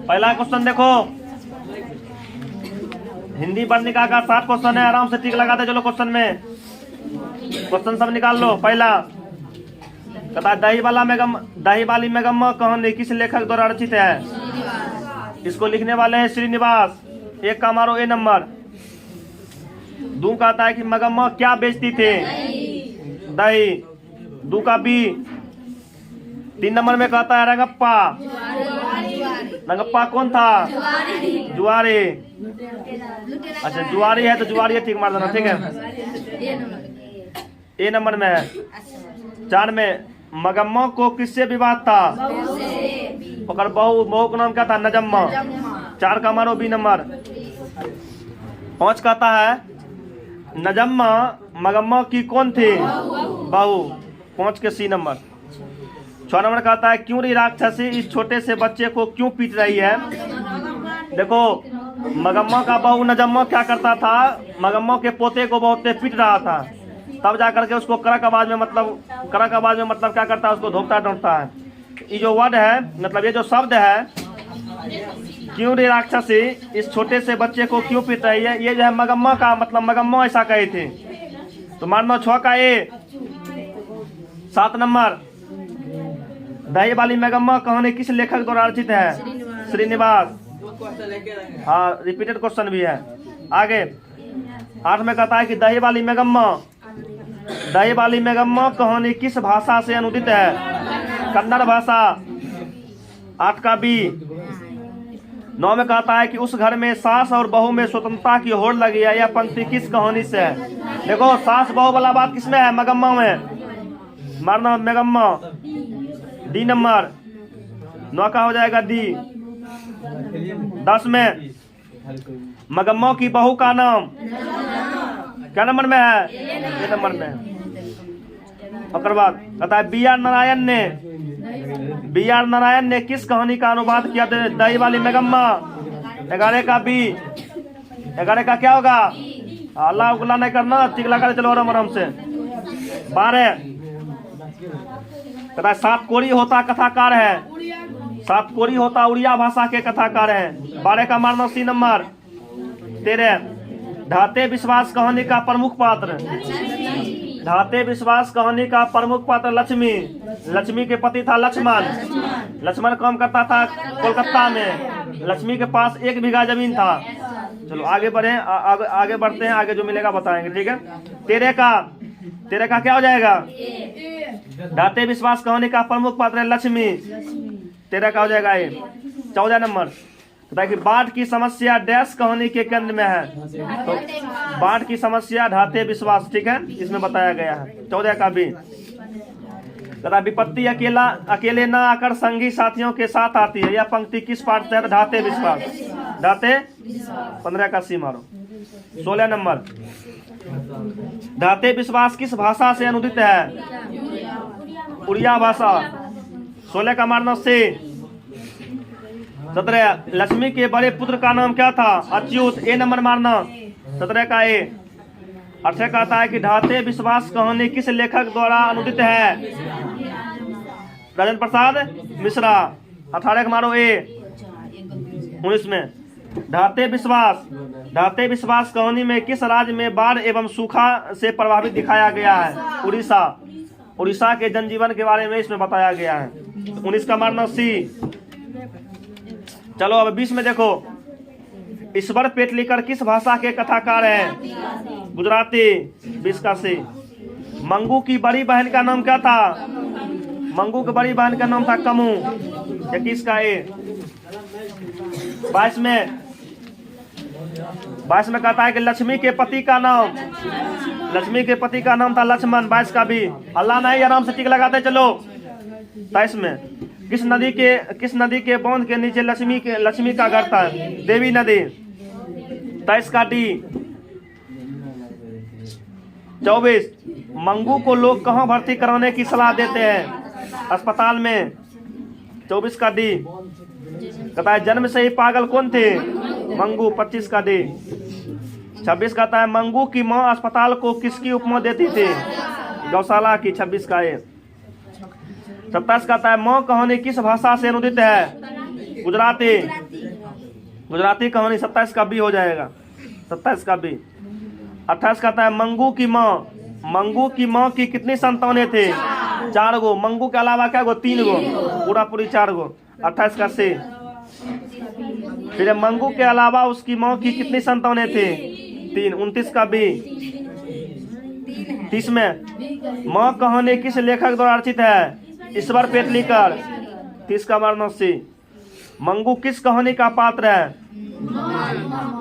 पहला क्वेश्चन देखो, हिंदी वर्णिका का 7 क्वेश्चन है, आराम से टिक लगाते चलो। क्वेश्चन में क्वेश्चन सब निकाल लो। पहला कहता है दही वाली मेगम्मा कहानी किस लेखक द्वारा रचित है? इसको लिखने वाले हैं श्रीनिवास। 1 का मारो ए नंबर। 2 कहता है कि मगम्मा क्या बेचती थे? दही। 2 का बी। 3 नंबर में कहता है रंगप्पा। रंगप्पा कौन था? जुआरी। अच्छा जुआरी है तो जुआरी ठीक मार देना, ठीक है। ए नंबर में है। 4 में मगम्मा को किससे विवाद था? ओकर बहू का नाम क्या था? नजम्मा। 4 का मारो बी नंबर। 5 कहता है नजम्मा मगम्मा की कौन थी? बहू। 5 के सी नंबर। 6 नंबर कहता है क्यों री राक्षसी इस छोटे से बच्चे को क्यों पीट रही है? देखो मगम्मा का बहू नजम्मा क्या करता था? मगम्मा के पोते को बहुत पीट रहा था, तब जाकर के उसको कड़क आवाज में मतलब क्या करता है? उसको धोखता डांटता है। ये जो वर्ड है, मतलब ये जो शब्द है क्यों रे राक्षसी इस छोटे से बच्चे को क्यों पीट रही है, ये जो है मगम्मा का मतलब मगम्मा ऐसा कही थी। तो मानो 6 का ए। 7 नंबर दही वाली मेगम्मा कहानी किस लेखक द्वारा रचित है? श्रीनिवास। हाँ रिपीटेड क्वेश्चन भी है। आगे 8 में कहता है कि दही वाली मेगम्मा कहानी किस भाषा से अनुदित है? कन्नड़ भाषा। 8 का बी। 9 में कहता है कि उस घर में सास और बहू में स्वतंत्रता की होड़ लगी है, यह पंक्ति किस कहानी से है? देखो सास बहू वाला बात किसमें है? मगम्मा में। मारना मेगम्मा। D number. 9 का हो जाएगा डी। 10 में मगम्मा की बहू का नाम क्या नंबर में है? ए नंबर में। और बाद कहता है बी आर नारायण ने किस कहानी का अनुवाद किया? दही वाली मेगम्मा। 11 का बी। 11 का क्या होगा? अल्लाह उल्ला नहीं करना, टिक लगा चलो आराम से। 12 कहता है 7 कोरी होता कथाकार है। 7 कोरी होता उड़िया भाषा के कथाकार हैं। 12 का मारना सी नंबर। 13 ढाते विश्वास कहानी का प्रमुख पात्र। ढाते विश्वास कहानी का प्रमुख पात्र लक्ष्मी। लक्ष्मी के पति था लक्ष्मण। लक्ष्मण काम करता था कोलकाता में। लक्ष्मी के पास 1 बीघा जमीन था। चलो आगे बढ़े, आगे बढ़ते हैं, आगे जो मिलेगा बताएंगे, ठीक है। 13 का क्या हो जाएगा? ढाते विश्वास कहानी का प्रमुख पात्र है लक्ष्मी। 13 का हो जाएगा ये। 14 नंबर कि बाढ़ की समस्या डैश कहानी के केंद्र में है? तो बाढ़ की समस्या ढाते विश्वास, ठीक है, इसमें बताया गया है। 14 का भी तथा विपत्ति अकेले न आकर संगी साथियों के साथ आती है, यह पंक्ति किस पाठ से है? ढाते विश्वास। ढाते 15 का सी मारो। 16 नंबर ढाते विश्वास किस भाषा से अनुदित है? उड़िया भाषा। 16 का मारना से। 17 लक्ष्मी के बड़े पुत्र का नाम क्या था? अच्युत। ए नंबर मारना। 17 का ए। 18 कहता है कि ढाते विश्वास कहानी किस लेखक द्वारा अनुदित है? राजेंद्र प्रसाद मिश्रा। 18 का मारो ए। 19 में ढाते विश्वास कहानी में किस राज्य में बाढ़ एवं सूखा से प्रभावित दिखाया गया है? उड़ीसा के जनजीवन के बारे में इसमें बताया गया है। 19 का मारना सी। चलो अब 20 में देखो, ईश्वर पेटलीकर किस भाषा के कथाकार हैं? गुजराती। 20 का सी। मंगू की बड़ी बहन का नाम क्या था? मंगू की बड़ी बहन का नाम था कमू। 21 का ए। 22 में कहता है कि लक्ष्मी के पति का नाम था लक्ष्मण। 22 का भी। अल्लाह नहीं, आराम से टिक लगाते चलो। 23 में किस नदी के बांध के नीचे लक्ष्मी का घर था? देवी नदी। 23 का डी। 24 मंगू को लोग कहां भर्ती कराने की सलाह देते हैं? अस्पताल में। 24 का डी। कहता है जन्म से ही पागल कौन थे? मंगू। 25 का डी। 26 कहता है मंगू की मां अस्पताल को किसकी उपमा देती थी? गौशाला की। 26 का ए। 27 कहता है मां कहानी किस भाषा से अनुदित है? गुजराती। गुजराती कहानी 27 का बी हो जाएगा, 27 का बी। 28 कहता है मंगू की माँ की कितनी संतानें थे? 4 गो। मंगू के अलावा क्या गो? 3 गो, पूरा पूरी 4 गो। 28 का सी। फिर मंगू के अलावा उसकी माँ की कितनी संतानें थे? 3। 29 का बी। 30 में माँ कहानी किस लेखक द्वारा रचित है? ईश्वर पेटलीकर। 30 का मारना सी। मंगू किस कहानी का पात्र है?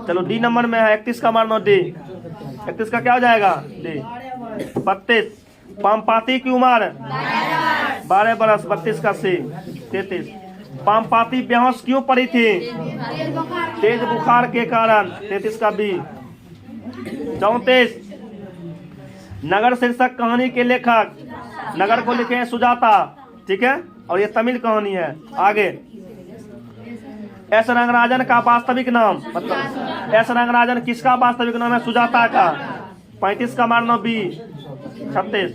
चलो डी नंबर में है। 31 का मारना डी। 31 का क्या हो जाएगा? डी। 32 पामपाती की उम्र 12 बरस। 32 का सी। 33 पामपाती बेहोश क्यों पड़ी थी? तेज बुखार के कारण। 33 का बी। 34 नगर शीर्षक कहानी के लेखक, नगर को लिखे हैं सुजाता, ठीक है, और ये तमिल कहानी है। आगे एस रंगराजन का वास्तविक नाम, मतलब एस रंगराजन किसका वास्तविक नाम है? सुजाता का। 35 का मारना B. 36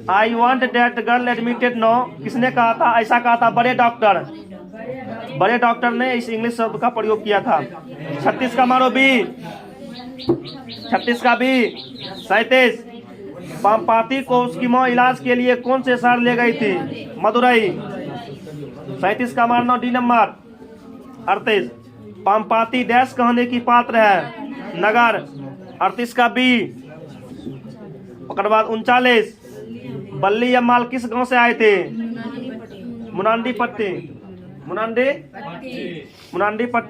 I want that girl admitted no किसने कहा था? ऐसा कहा था बड़े डॉक्टर ने इस इंग्लिश शब्द का प्रयोग किया था। 36 का मारो बी। 36 का बी। 37 पामपाती को उसकी माँ इलाज के लिए कौन से शहर ले गई थी? मदुरई। 37 का मारना डी नंबर। 38 पामपाती डैश कहानी की पात्र है? नगर। 38 का बी। उसके बाद 39 बल्ली अम्माल किस गांव से आए थे? मुनांडी पट्टी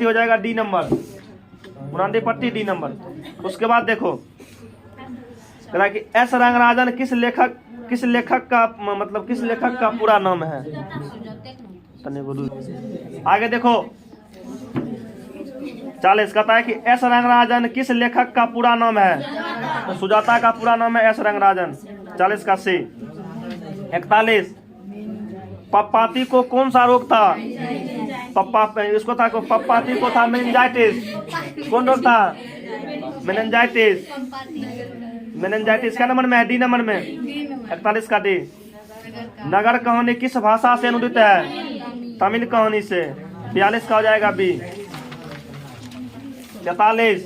हो जाएगा डी नंबर। मुनांडी पट्टी डी नंबर। उसके बाद देखो कहना कि एस रंगराजन किस लेखक का पूरा नाम है? आगे देखो 40 कहता है कि एस रंगराजन किस लेखक का पूरा नाम है? तो सुजाता का पूरा नाम है एस रंगराजन। 40 का सी। 41 पप्पाती को कौन सा रोग था? पप्पाती को था मेनिंजाइटिस। कौन रोग था? मेनिंजाइटिस क्या नंबर में है? डी नंबर में। 41 का डी। नगर कहानी किस भाषा से अनुदित है? तमिल कहानी से। 42 का हो जाएगा बी। 43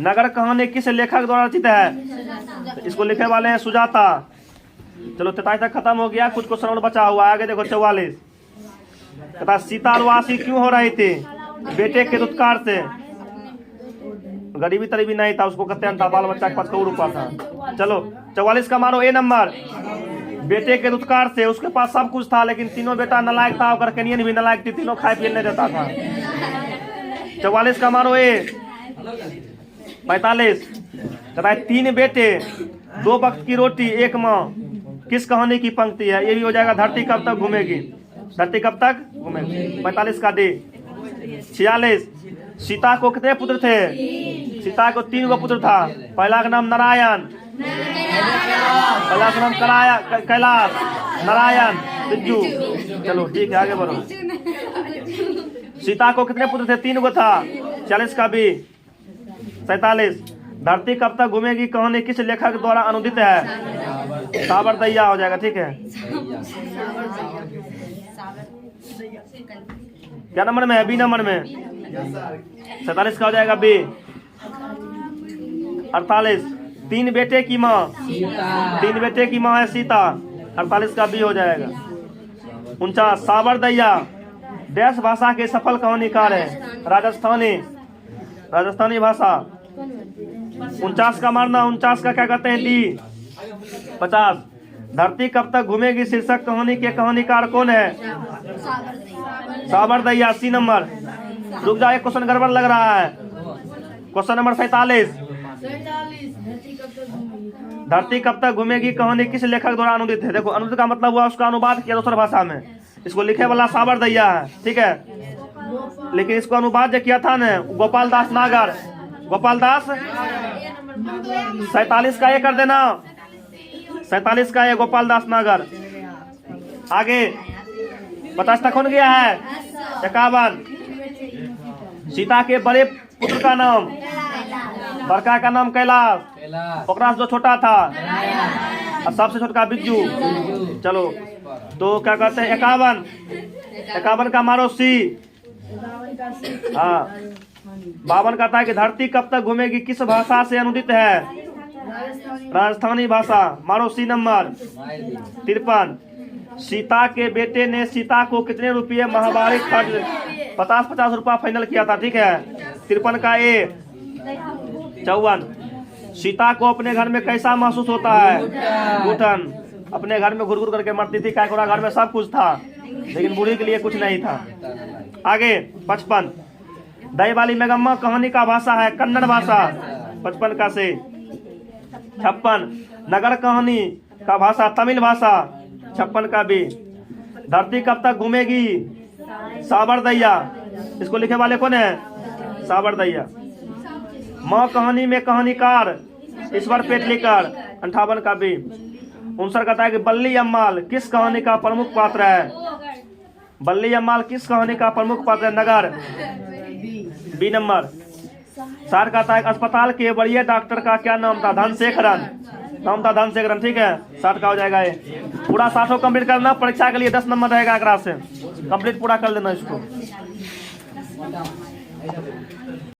नगर कहानी किस लेखक द्वारा रचित है? इसको लिखने वाले हैं सुजाता। चलो 43 तक खत्म हो गया, कुछ क्वेश्चन और बचा हुआ है। आगे देखो 44 कहता सीता उर्वशी क्यों हो रही थी? बेटे के दुत्कार से। गरीबी तरीबी नहीं था, उसको कहते था बाल बच्चा के पास करोड़ रुपया था। चलो 44 का मारो ए नंबर। बेटे के दुत्कार से, उसके पास सब कुछ था लेकिन तीनों बेटा नालायक था, और कनियन भी नालायक थी, तीनों खाए पिए नहीं देता था। 44 का मारो ए। 45 कहता है 3 बेटे 2 वक्त की रोटी 1 माँ किस कहानी की पंक्ति है? ये भी हो जाएगा धरती कब तक घूमेगी। धरती कब तक घूमेगी। 45 का डी। 46 सीता को कितने पुत्र थे? सीता को 3 गो पुत्र था। पहला का नाम नारायण, पहला का नाम कैलाश, नारायण, बिज्जू। चलो ठीक है आगे बढ़ो। सीता को कितने पुत्र थे? 3 गो था। 40 का बी। 47 धरती कब तक घूमेगी कहानी किस लेखक द्वारा अनुदित है? साबर दैया हो जाएगा, ठीक है। क्या नंबर में है? बी नंबर में। 47 का हो जाएगा बी। 48 3 बेटे की माँ, 3 बेटे की माँ है सीता। 48 का बी हो जाएगा। 49 साबर दैया डैश भाषा के सफल कहानीकार है? राजस्थानी भाषा। 49 का मारना। 49 का क्या कहते हैं? डी। 50 धरती कब तक घूमेगी शीर्षक कहानी के कहानीकार कौन है? साबर दैया। C number. रुक जाए, क्वेश्चन गड़बड़ लग रहा है। क्वेश्चन नंबर 47 धरती कब तक घूमेगी कहानी किस लेखक द्वारा अनुदित है? देखो अनुदित का मतलब हुआ उसका अनुवाद किया दूसरी भाषा में। इसको लिखे वाला साबर दैया है, ठीक है, लेकिन इसको अनुवाद जो किया था ना गोपाल दास नागर। गोपाल दास। 47 का ये कर देना। 47 का ये गोपाल दास नागर। आगे 50 तक हो गया है। 51 सीता के बड़े पुत्र का नाम? बड़का का नाम कैलाश, ओकरा से जो छोटा था और सबसे छोटा बिज्जू। चलो तो क्या कहते हैं 51 का मारो सी। हाँ। 52 कहता है कि धरती कब तक घूमेगी, किस भाषा से अनुदित है? राजस्थानी भाषा। मारो सी नंबर। 53 सीता के बेटे ने सीता को कितने रुपये माहवारी खर्च 50-50 रुपया फाइनल किया था, ठीक है। 53 का ए। 54 सीता को अपने घर में कैसा महसूस होता है? घुटन। अपने घर में घुर घुर करके मरती थी, क्या घर में सब कुछ था लेकिन बूढ़ी के लिए कुछ नहीं था। आगे 55 दही वाली मेगम्मा कहानी का भाषा है कन्नड़ भाषा। 55 का से। 56 नगर कहानी का भाषा तमिल भाषा। 56 का बी। धरती कब तक घूमेगी? साबर दैया। इसको लिखे वाले कौन है? साबर दैया। माँ कहानी में कहानीकार ईश्वर पेटलीकर। 58 का बी। 59 कहता है कि बल्ली अम्माल किस कहानी का प्रमुख पात्र है? बल्ली अम्माल किस कहानी का प्रमुख पात्र है? नगर। B number. 60 कहता है अस्पताल के बड़े डॉक्टर का क्या नाम था? धनशेखरन। नाम था धनशेखरन, ठीक है। 60 का हो जाएगा ये। पूरा 60 कंप्लीट करना, परीक्षा के लिए 10 नंबर रहेगा एकरा से। कंप्लीट पूरा कर लेना इसको।